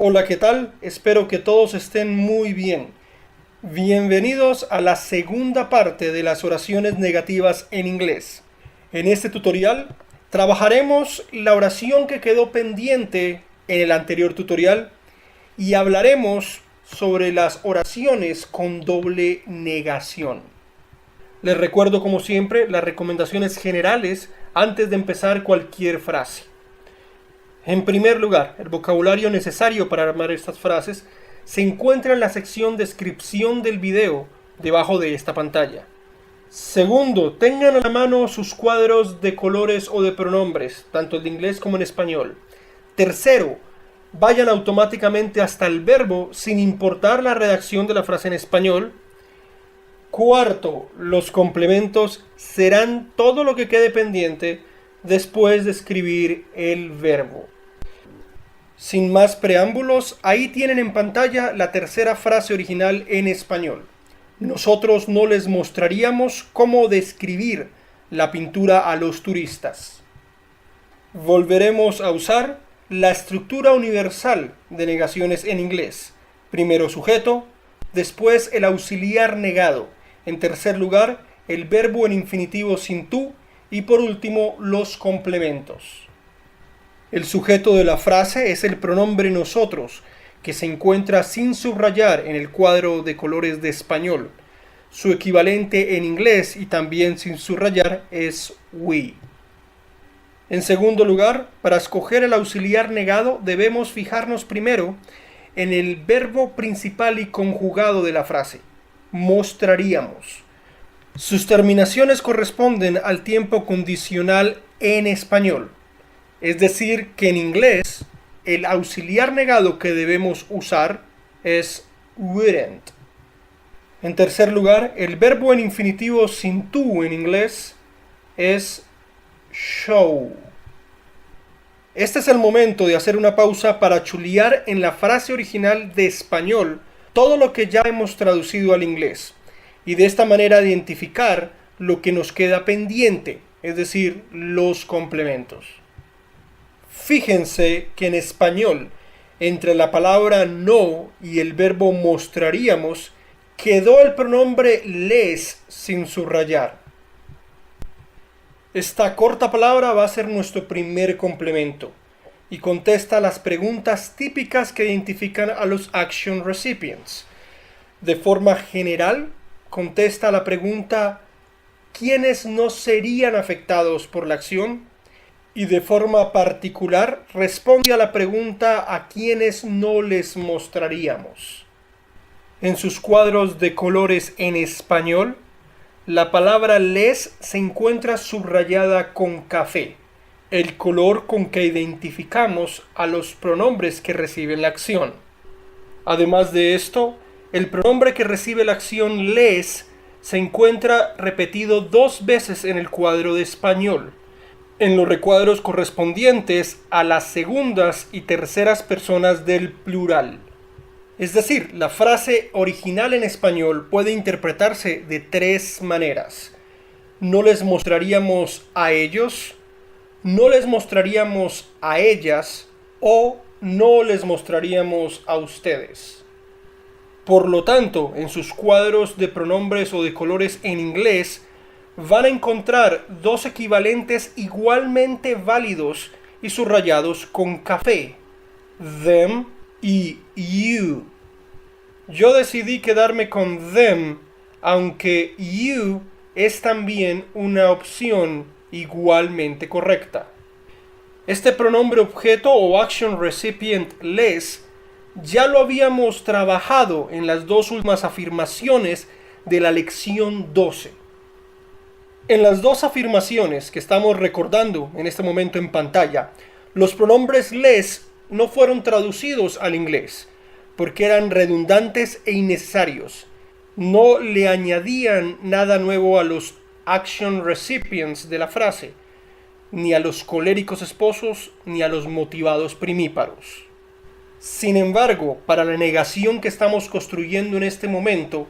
Hola, ¿qué tal? Espero que todos estén muy bien. Bienvenidos a la segunda parte de las oraciones negativas en inglés. En este tutorial trabajaremos la oración que quedó pendiente en el anterior tutorial y hablaremos sobre las oraciones con doble negación. Les recuerdo como siempre las recomendaciones generales antes de empezar cualquier frase. En primer lugar, el vocabulario necesario para armar estas frases se encuentra en la sección descripción del video debajo de esta pantalla. Segundo, tengan a la mano sus cuadros de colores o de pronombres, tanto en inglés como en español. Tercero, vayan automáticamente hasta el verbo sin importar la redacción de la frase en español. Cuarto, los complementos serán todo lo que quede pendiente después de escribir el verbo. Sin más preámbulos, ahí tienen en pantalla la tercera frase original en español. Nosotros no les mostraríamos cómo describir la pintura a los turistas. Volveremos a usar la estructura universal de negaciones en inglés. Primero sujeto, después el auxiliar negado. En tercer lugar, el verbo en infinitivo sin tú y por último los complementos. El sujeto de la frase es el pronombre nosotros, que se encuentra sin subrayar en el cuadro de colores de español. Su equivalente en inglés y también sin subrayar es we. En segundo lugar, para escoger el auxiliar negado debemos fijarnos primero en el verbo principal y conjugado de la frase. Mostraríamos. Sus terminaciones corresponden al tiempo condicional en español. Es decir, que en inglés el auxiliar negado que debemos usar es wouldn't. En tercer lugar, el verbo en infinitivo sin tú en inglés es show. Este es el momento de hacer una pausa para chulear en la frase original de español todo lo que ya hemos traducido al inglés y de esta manera identificar lo que nos queda pendiente, es decir, los complementos. Fíjense que en español, entre la palabra no y el verbo mostraríamos, quedó el pronombre les sin subrayar. Esta corta palabra va a ser nuestro primer complemento y contesta las preguntas típicas que identifican a los action recipients. De forma general, contesta la pregunta ¿quiénes no serían afectados por la acción? Y de forma particular responde a la pregunta a quiénes no les mostraríamos. En sus cuadros de colores en español, la palabra les se encuentra subrayada con café, el color con que identificamos a los pronombres que reciben la acción. Además de esto, el pronombre que recibe la acción les se encuentra repetido 2 veces en el cuadro de español, en los recuadros correspondientes a las segundas y terceras personas del plural. Es decir, la frase original en español puede interpretarse de 3 maneras. No les mostraríamos a ellos, no les mostraríamos a ellas o no les mostraríamos a ustedes. Por lo tanto, en sus cuadros de pronombres o de colores en inglés, van a encontrar 2 equivalentes igualmente válidos y subrayados con café, them y you. Yo decidí quedarme con them, aunque you es también una opción igualmente correcta. Este pronombre objeto o action recipient les ya lo habíamos trabajado en las 2 últimas afirmaciones de la lección 12. En las 2 afirmaciones que estamos recordando en este momento en pantalla, los pronombres les no fueron traducidos al inglés porque eran redundantes e innecesarios. No le añadían nada nuevo a los action recipients de la frase, ni a los coléricos esposos, ni a los motivados primíparos. Sin embargo, para la negación que estamos construyendo en este momento,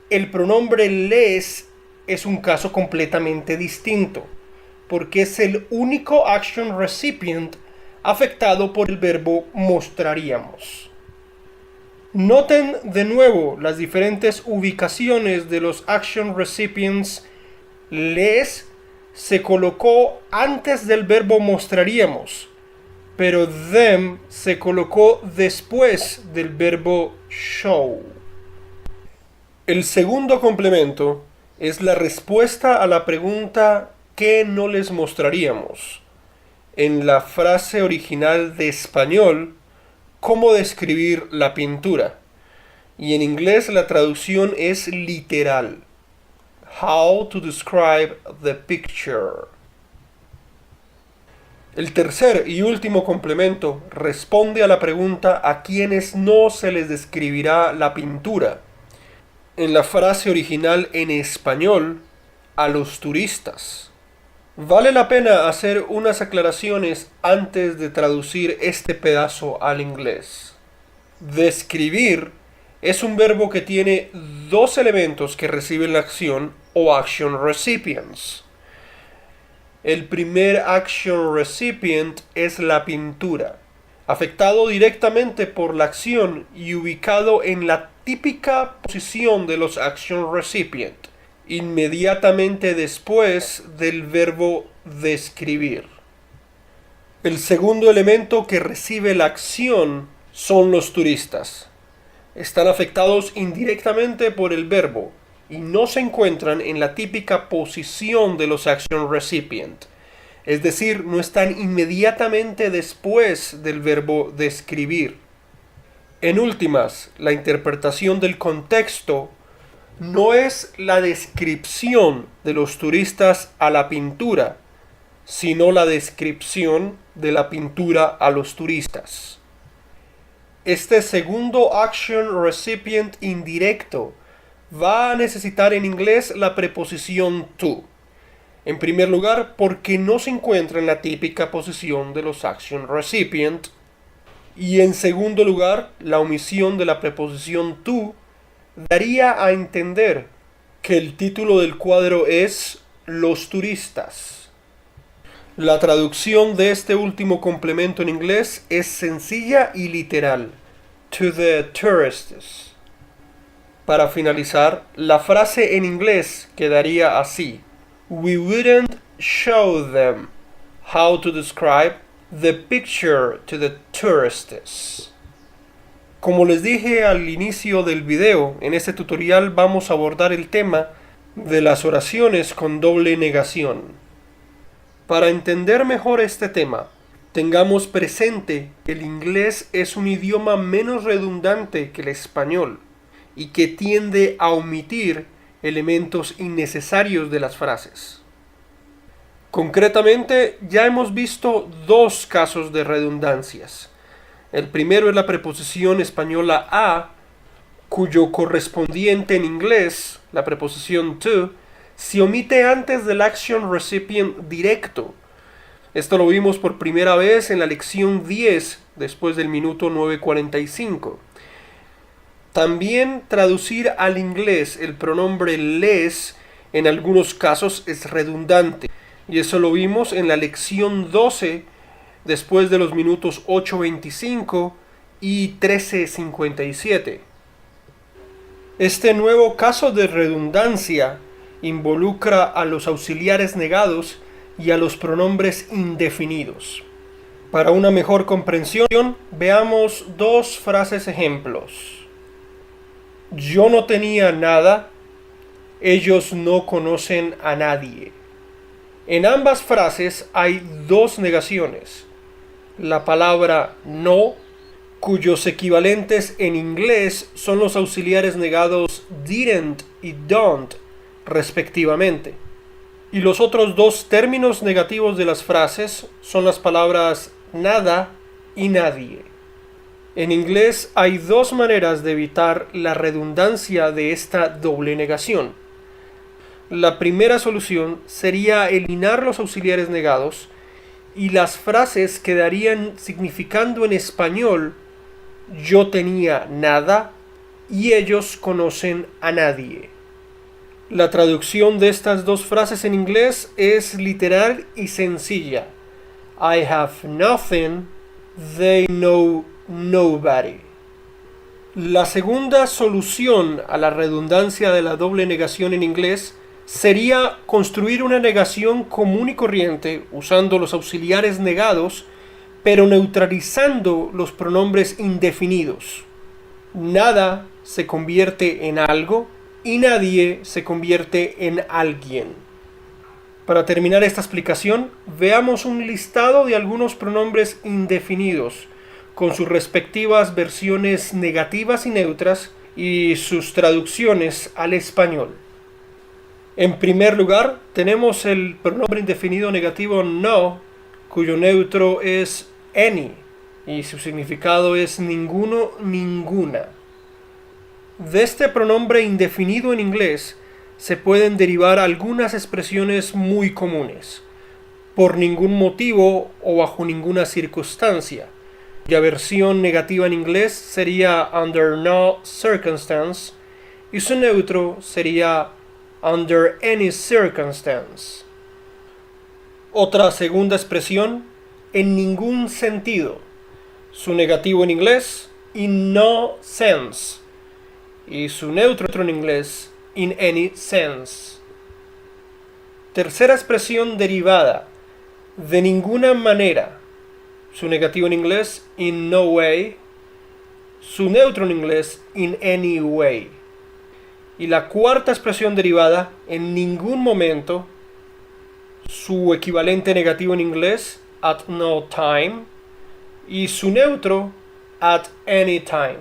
el pronombre les es un caso completamente distinto, porque es el único action recipient afectado por el verbo mostraríamos. Noten de nuevo las diferentes ubicaciones de los action recipients. Les se colocó antes del verbo mostraríamos, pero them se colocó después del verbo show. El segundo complemento es la respuesta a la pregunta ¿qué no les mostraríamos? En la frase original de español, ¿cómo describir la pintura? Y en inglés la traducción es literal. How to describe the picture. El tercer y último complemento responde a la pregunta a quienes no se les describirá la pintura. En la frase original en español, a los turistas. Vale la pena hacer unas aclaraciones antes de traducir este pedazo al inglés. Describir es un verbo que tiene dos elementos que reciben la acción o action recipients. El primer action recipient es la pintura, afectado directamente por la acción y ubicado en la típica posición de los action recipient, inmediatamente después del verbo describir. El segundo elemento que recibe la acción son los turistas. Están afectados indirectamente por el verbo y no se encuentran en la típica posición de los action recipient, es decir, no están inmediatamente después del verbo describir. En últimas, la interpretación del contexto no es la descripción de los turistas a la pintura, sino la descripción de la pintura a los turistas. Este segundo action recipient indirecto va a necesitar en inglés la preposición to. En primer lugar, porque no se encuentra en la típica posición de los action recipient. Y en segundo lugar, la omisión de la preposición to daría a entender que el título del cuadro es Los turistas. La traducción de este último complemento en inglés es sencilla y literal. To the tourists. Para finalizar, la frase en inglés quedaría así. We wouldn't show them. How to describe the picture to the tourists. Como les dije al inicio del video, en este tutorial vamos a abordar el tema de las oraciones con doble negación. Para entender mejor este tema, tengamos presente que el inglés es un idioma menos redundante que el español y que tiende a omitir elementos innecesarios de las frases. Concretamente, ya hemos visto dos casos de redundancias. El primero es la preposición española a, cuyo correspondiente en inglés, la preposición to, se omite antes del action recipient directo. Esto lo vimos por primera vez en la lección 10, después del minuto 9:45. También traducir al inglés el pronombre les en algunos casos es redundante. Y eso lo vimos en la lección 12, después de los minutos 8:25 y 13:57. Este nuevo caso de redundancia involucra a los auxiliares negados y a los pronombres indefinidos. Para una mejor comprensión, veamos dos frases ejemplos. Yo no tenía nada, ellos no conocen a nadie. En ambas frases hay dos negaciones. La palabra no, cuyos equivalentes en inglés son los auxiliares negados didn't y don't, respectivamente. Y los otros dos términos negativos de las frases son las palabras nada y nadie. En inglés hay dos maneras de evitar la redundancia de esta doble negación. La primera solución sería eliminar los auxiliares negados y las frases quedarían significando en español yo tenía nada y ellos conocen a nadie. La traducción de estas dos frases en inglés es literal y sencilla. I have nothing, they know nobody. La segunda solución a la redundancia de la doble negación en inglés sería construir una negación común y corriente usando los auxiliares negados, pero neutralizando los pronombres indefinidos. Nada se convierte en algo y nadie se convierte en alguien. Para terminar esta explicación, veamos un listado de algunos pronombres indefinidos, con sus respectivas versiones negativas y neutras y sus traducciones al español. En primer lugar, tenemos el pronombre indefinido negativo no, cuyo neutro es any y su significado es ninguno, ninguna. De este pronombre indefinido en inglés se pueden derivar algunas expresiones muy comunes, por ningún motivo o bajo ninguna circunstancia. La versión negativa en inglés sería under no circumstance y su neutro sería under any circumstance. Otra segunda expresión, en ningún sentido. Su negativo en inglés, in no sense. Y su neutro en inglés, in any sense. Tercera expresión derivada, de ninguna manera. Su negativo en inglés, in no way. Su neutro en inglés, in any way. Y la cuarta expresión derivada, en ningún momento. Su equivalente negativo en inglés, at no time. Y su neutro, at any time.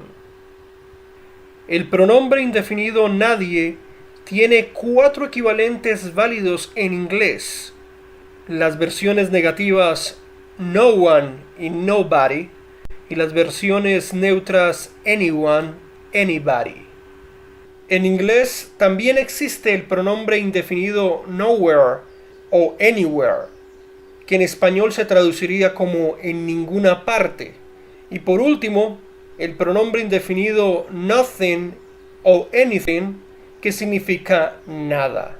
El pronombre indefinido nadie tiene 4 equivalentes válidos en inglés. Las versiones negativas no one y nobody, y las versiones neutras anyone, anybody. En inglés también existe el pronombre indefinido nowhere o anywhere, que en español se traduciría como en ninguna parte. Y por último, el pronombre indefinido nothing o anything, que significa nada.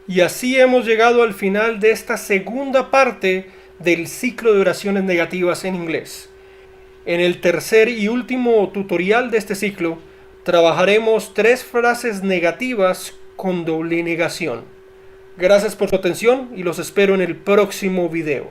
Y así hemos llegado al final de esta segunda parte del ciclo de oraciones negativas en inglés. En el tercer y último tutorial de este ciclo, trabajaremos 3 frases negativas con doble negación. Gracias por su atención y los espero en el próximo video.